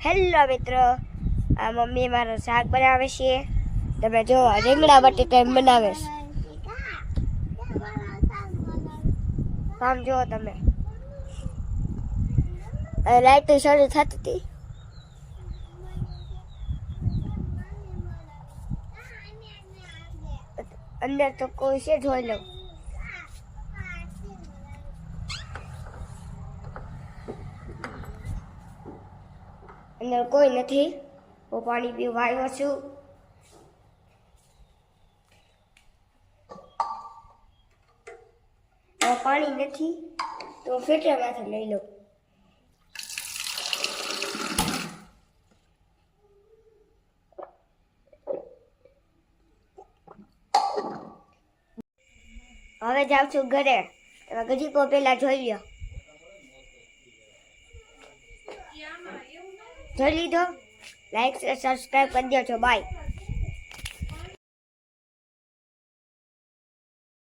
Hello મિત્રો, આ mummy મારો શાક બનાવે છે. તમે જો રીંગણા બટેટા બનાવે છે. આમ જો તમે લાઈટ શરૂ થતી હતી. અંદર તો કોઈ છે, જોઈ લઉં. અંદર કોઈ નથી. હું પાણી પીવા આવ્યો છું. પાણી નથી તો ફિલ્ટરમાંથી લઈ લઉં. હવે જાઉં છું ઘરે. તમે ગજીકો પેલા જોઈ લો. જોઈ લીધો? લાઈક સબસ્ક્રાઈબ કરી દો છો. બાય.